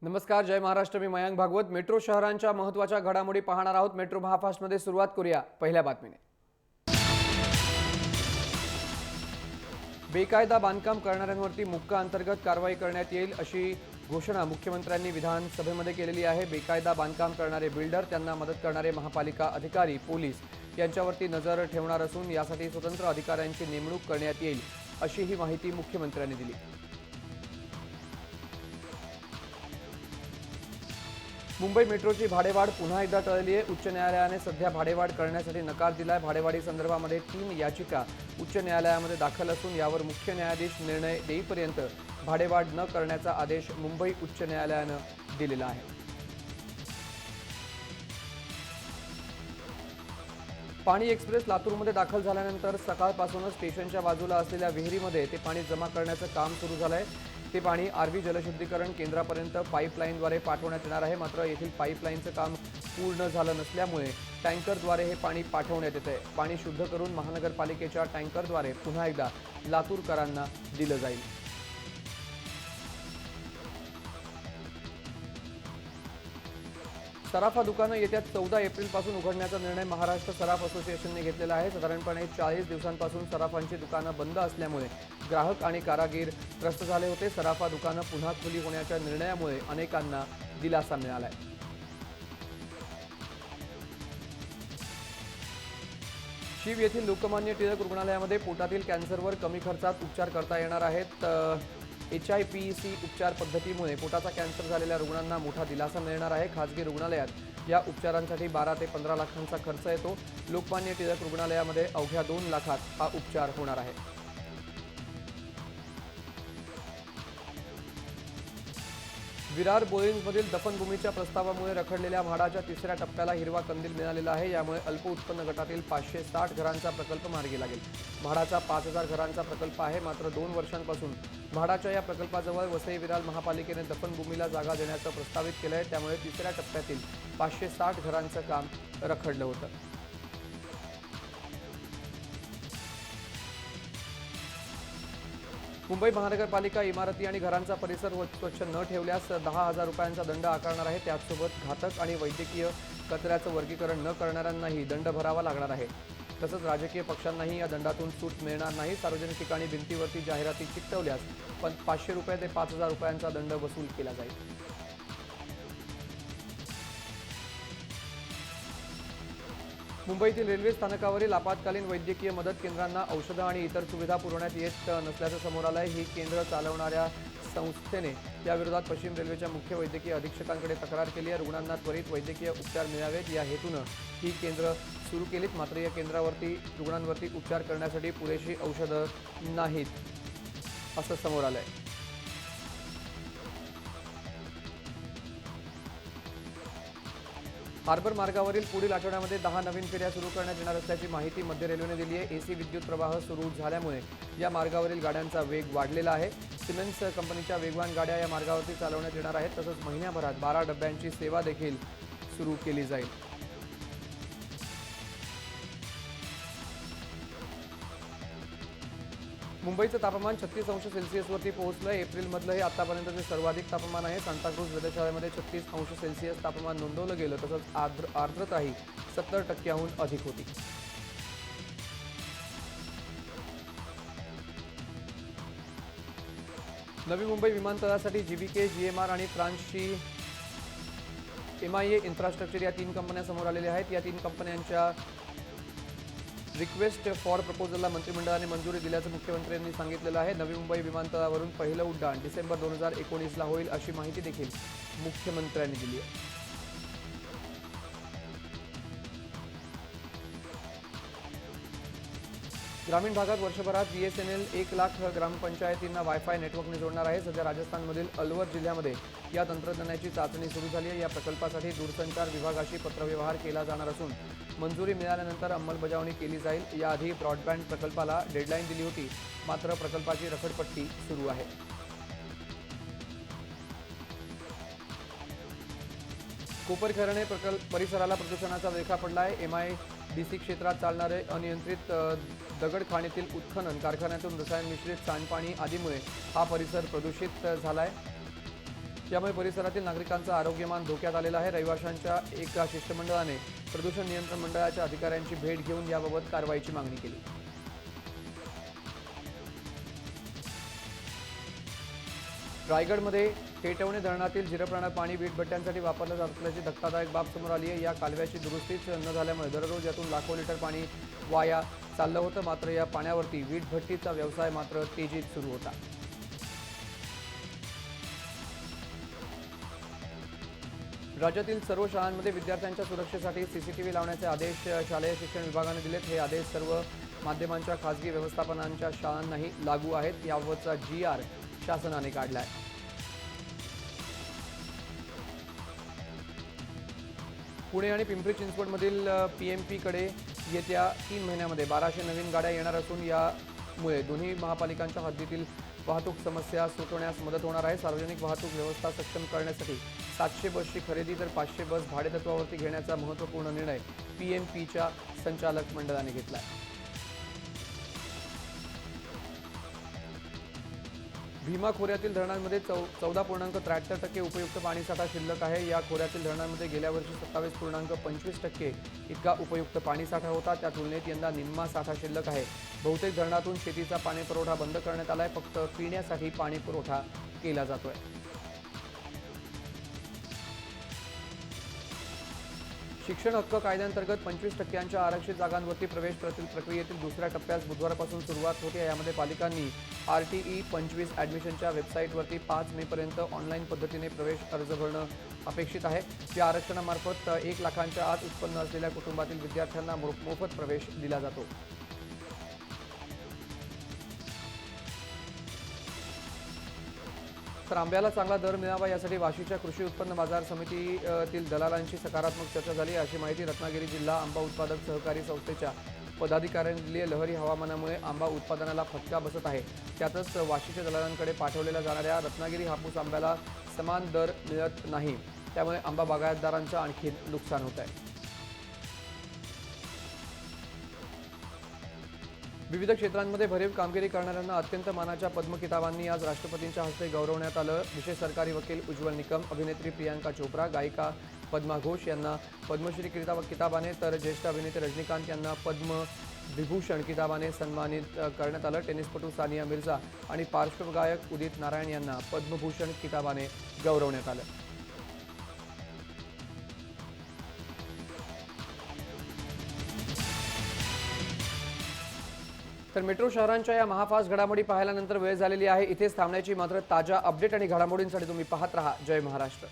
नमस्कार, जय महाराष्ट्र. मी मयांक भागवत. मेट्रो शहरांच्या महत्त्वाच्या घडामोडी पाहणार आहोत. मेट्रो महाफास्टमध्ये सुरुवात करूया पहिल्या बातमीने. बेकायदा बांधकाम करणाऱ्यांवरती मुक्का अंतर्गत कारवाई करण्यात येईल अशी घोषणा मुख्यमंत्र्यांनी विधानसभेमध्ये केलेली आहे. बेकायदा बांधकाम करणारे बिल्डर, त्यांना मदत करणारे महापालिका अधिकारी, पोलीस यांच्यावरती नजर ठेवणार असून यासाठी स्वतंत्र अधिकाऱ्यांची नेमणूक करण्यात येईल अशी ही माहिती मुख्यमंत्र्यांनी दिली. मुंबई मेट्रोची भाडेवाढ पुन्हा एकदा टळली आहे. उच्च न्यायालयाने सध्या भाडेवाढ करण्यासाठी नकार दिलाय. भाडेवाढी संदर्भामध्ये 3 याचिका उच्च न्यायालयामध्ये दाखल असून यावर मुख्य न्यायाधीश निर्णय देईपर्यंत भाडेवाढ न करण्याचा आदेश मुंबई उच्च न्यायालयानं दिलेला आहे. पाणी एक्सप्रेस लातूरमध्ये दाखल झाल्यानंतर सकाळपासूनच स्टेशनच्या बाजूला असलेल्या विहिरीमध्ये ते पाणी जमा करण्याचं काम सुरू झालंय. ते पाणी आरवी जलशुद्धीकरण केंद्रापर्यंत पाईपलाईनद्वारे पाठवण्यात येणार आहे. मात्र येथील पाईपलाईनचं काम पूर्ण झालं नसल्यामुळे टँकरद्वारे हे पाणी पाठवण्यात येतंय. पाणी शुद्ध करून महानगरपालिकेच्या टँकरद्वारे पुन्हा एकदा लातूरकरांना दिलं जाईल. सराफा दुकानं येत्या 14 एप्रिलपासून उघडण्याचा निर्णय महाराष्ट्र सराफ असोसिएशनने घेतलेला आहे. साधारणपणे 40 दिवसांपासून सराफांची दुकानं बंद असल्यामुळे ग्राहक आणि कारागीर त्रस्त झाले होते. सराफा दुकानं पुन्हा खुली होण्याच्या निर्णयामुळे अनेकांना दिलासा मिळालाय. शीव येथील लोकमान्य टिळक रुग्णालयामध्ये पोटातील कॅन्सरवर कमी खर्चात उपचार करता येणार आहेत. HIPC उपचार पद्धतीमुळे पोटाचा कॅन्सर झालेल्या रुग्णांना मोठा दिलासा मिळणार आहे. खासगी रुग्णालयात या उपचारांसाठी 12 ते 15 लाखांचा खर्च येतो. लोकमान्य टिळक रुग्णालयामध्ये अवघ्या 2 लाखात हा उपचार होणार आहे. विरार बोरिन्समधील दफनभूमीच्या प्रस्तावामुळे रखडलेल्या म्हाडाच्या 3ऱ्या टप्प्याला हिरवा कंदील मिळालेला आहे. यामुळे अल्प उत्पन्न गटातील 560 घरांचा प्रकल्प मार्गी लागेल. म्हाडाचा 5000 घरांचा प्रकल्प आहे. मात्र 2 वर्षांपासून म्हाडाच्या या प्रकल्पाजवळ वसई विरार महापालिकेने दफनभूमीला जागा देण्याचं प्रस्तावित केलं आहे. त्यामुळे 3ऱ्या टप्प्यातील 560 घरांचं काम रखडलं होतं. मुंबई महानगरपालिका इमारती आणि घरांचा परिसर स्वच्छ न ठेवल्यास 10,000 रुपयांचा दंड आकारणार आहे. त्याचसोबत घातक आणि वैद्यकीय कचऱ्याचं वर्गीकरण न करणाऱ्यांनाही दंड भरावा लागणार आहे. तसंच राजकीय पक्षांनाही या दंडातून सूट मिळणार नाही. सार्वजनिक ठिकाणी भिंतीवरती जाहिराती चिकटवल्यास 500 रुपये ते 5,000 रुपयांचा दंड वसूल केला जाईल. मुंबईतील रेल्वे स्थानकावरील आपत्कालीन वैद्यकीय मदत केंद्रांना औषधं आणि इतर सुविधा पुरवण्यात येत नसल्याचं समोर आलं आहे. ही केंद्र चालवणाऱ्या संस्थेने याविरोधात पश्चिम रेल्वेच्या मुख्य वैद्यकीय अधीक्षकांकडे तक्रार केली आहे. रुग्णांना त्वरित वैद्यकीय उपचार मिळावेत या हेतूनं ही केंद्र सुरू केलीत. मात्र या केंद्रावरती रुग्णांवरती उपचार करण्यासाठी पुरेशी औषधं नाहीत असं समोर आलं आहे. हार्बर मार्गावरील पुढील आठवड्यामध्ये 10 नवीन फेऱ्या सुरू करण्यात येणार असल्याची माहिती मध्य रेल्वेने दिली आहे. AC विद्युत प्रवाह सुरू झाल्यामुळे या मार्गावरील गाड्यांचा वेग वाढलेला आहे. सिमेन्स कंपनीच्या वेगवान गाड्या या मार्गावरती चालवण्यात येणार आहेत. तसंच महिन्याभरात 12 डब्यांची सेवा देखील सुरू केली जाईल. मुंबईचं तापमान 36 अंश सेल्सिअसवरती पोहोचलं आहे. एप्रिलमधलं हे आतापर्यंतचे सर्वाधिक तापमान आहे. सांताक्रूज वेधशाळेमध्ये 36 अंश सेल्सिअस तापमान नोंदवलं गेलं. तसंच आर्द्रताही 70% अधिक होती. नवी मुंबई विमानतळासाठी GBK, GMR आणि फ्रान्सची MIA इन्फ्रास्ट्रक्चर या 3 कंपन्या समोर आलेल्या आहेत. या 3 कंपन्यांच्या रिक्वेस्ट फॉर प्रपोजलला मंत्रिमंडळाने मंजुरी दिल्याचं मुख्यमंत्र्यांनी सांगितलेलं आहे. नवी मुंबई विमानतळावरून पहिलं उड्डाण डिसेंबर 2019ला होईल अशी माहिती देखील मुख्यमंत्र्यांनी दिली आहे. ग्रामीण भागात वर्षभरात BSNL 1 लाख ग्रामपंचायतींना वायफाय नेटवर्कने जोडणार आहे. सध्या राजस्थानमधील अलवर जिल्ह्यामध्ये या तंत्रज्ञानाची चाचणी सुरू झाली आहे. या प्रकल्पासाठी दूरसंचार विभागाशी पत्रव्यवहार केला जाणार असून मंजुरी मिळाल्यानंतर अंमलबजावणी केली जाईल. याआधी ब्रॉडबँड प्रकल्पाला डेडलाईन दिली होती. मात्र प्रकल्पाची रखडपट्टी सुरू आहे. कोपरखैरणे परिसराला प्रदूषणाचा विळखा पडला आहे. MIDC क्षेत्रात चालणारे अनियंत्रित दगडखाणीतील उत्खनन, कारखान्यातून रसायन मिश्रित सांडपाणी आदीमुळे हा परिसर प्रदूषित झालाय. यामुळे परिसरातील नागरिकांचं आरोग्यमान धोक्यात आलेलं आहे। रहिवाशांच्या एका शिष्टमंडळाने प्रदूषण नियंत्रण मंडळाच्या अधिकाऱ्यांची भेट घेऊन याबाबत कारवाईची मागणी केली। रायगडमध्ये टेटवणे धरणातील जिरपणारं पाणी वीटभट्ट्यांसाठी वापरलं जात असल्याची धक्कादायक बाब समोर आली आहे। या कालव्याची दुरुस्तीच न झाल्यामुळे दररोज यातून लाखो लिटर पाणी वाया चाललं होतं। मात्र या पाण्यावरती वीटभट्टीचा व्यवसाय मात्र तेजीत सुरू होता। राज्यातील सर्व शाळांमध्ये विद्यार्थ्यांच्या सुरक्षेसाठी सीसीटीव्ही लावण्याचे आदेश शालेय शिक्षण विभागाने दिलेत। हे आदेश सर्व माध्यमांच्या खासगी व्यवस्थापनांच्या शाळांनाही लागू आहेत। याबाबतचा GR शासनाने काढलाय। पुणे आणि पिंपरी चिंचवडमधील PMP कडे येत्या 3 महिन्यांमध्ये 1200 नवीन गाड्या येणार असून यामुळे दोन्ही महापालिकांच्या हद्दीतील वाहतूक समस्या सुटवण्यास मदत होणार आहे। सार्वजनिक वाहतूक व्यवस्था सक्षम करण्यासाठी 700 बसची खरेदी तर 500 बस भाडेतत्वावरती घेण्याचा महत्त्वपूर्ण निर्णय PMPच्या संचालक मंडळाने घेतला आहे। भीमा खोऱ्यातील धरणांमध्ये 14.73% उपयुक्त पाणीसाठा शिल्लक आहे। या खोऱ्यातील धरणांमध्ये गेल्या वर्षी 27.25% इतका उपयुक्त पाणीसाठा होता। त्या तुलनेत यंदा निम्मा साठा शिल्लक आहे। बहुतेक धरणातून शेतीचा पाणीपुरवठा बंद करण्यात आलाय। फक्त पिण्यासाठी पाणीपुरवठा केला जातोय। शिक्षण हक्क कायद्याअंतर्गत 25% आरक्षित जागांवरती प्रवेश प्रक्रियेतील दुसऱ्या टप्प्यास बुधवारपासून सुरुवात होते। यामध्ये पालिकांनी RTE 25 ॲडमिशनच्या वेबसाईटवरती 5 मेपर्यंत ऑनलाईन पद्धतीने प्रवेश अर्ज भरणं अपेक्षित आहे। या आरक्षणामार्फत 1 लाखांच्या आत उत्पन्न असलेल्या कुटुंबातील विद्यार्थ्यांना मोफत प्रवेश दिला जातो। तर आंब्याला चांगला दर मिळावा यासाठी वाशीच्या कृषी उत्पन्न बाजार समितीतील दलालांशी सकारात्मक चर्चा झाली, अशी माहिती रत्नागिरी जिल्हा आंबा उत्पादक सहकारी संस्थेच्या पदाधिकाऱ्यांनी दिली आहे। लहरी हवामानामुळे आंबा उत्पादनाला फटका बसत आहे। त्यातच वाशीच्या दलालांकडे पाठवलेल्या जाणाऱ्या रत्नागिरी हापूस आंब्याला समान दर मिळत नाही। त्यामुळे आंबा बागायतदारांचं आणखी नुकसान होत आहे। विविध क्षेत्रांमध्ये भरीव कामगिरी करणाऱ्यांना अत्यंत मानाच्या पद्म किताबांनी आज राष्ट्रपतींच्या हस्ते गौरवण्यात आलं। विशेष सरकारी वकील उज्ज्वल निकम, अभिनेत्री प्रियांका चोप्रा, गायिका पद्मा घोष यांना पद्मश्री किताबाने तर ज्येष्ठ अभिनेते रजनीकांत यांना पद्म विभूषण किताबाने सन्मानित करण्यात आलं। टेनिसपटू सानिया मिर्झा आणि पार्श्वगायक उदित नारायण यांना पद्मभूषण किताबाने गौरवण्यात आलं। तर मेट्रो शहरांच्या या महाफास्ट घडामोडी पाहिल्यानंतर वेळ झालेली आहे इथेच थांबण्याची। मात्र ताज्या अपडेट आणि घडामोडींसाठी तुम्ही पाहत रहा जय महाराष्ट्र।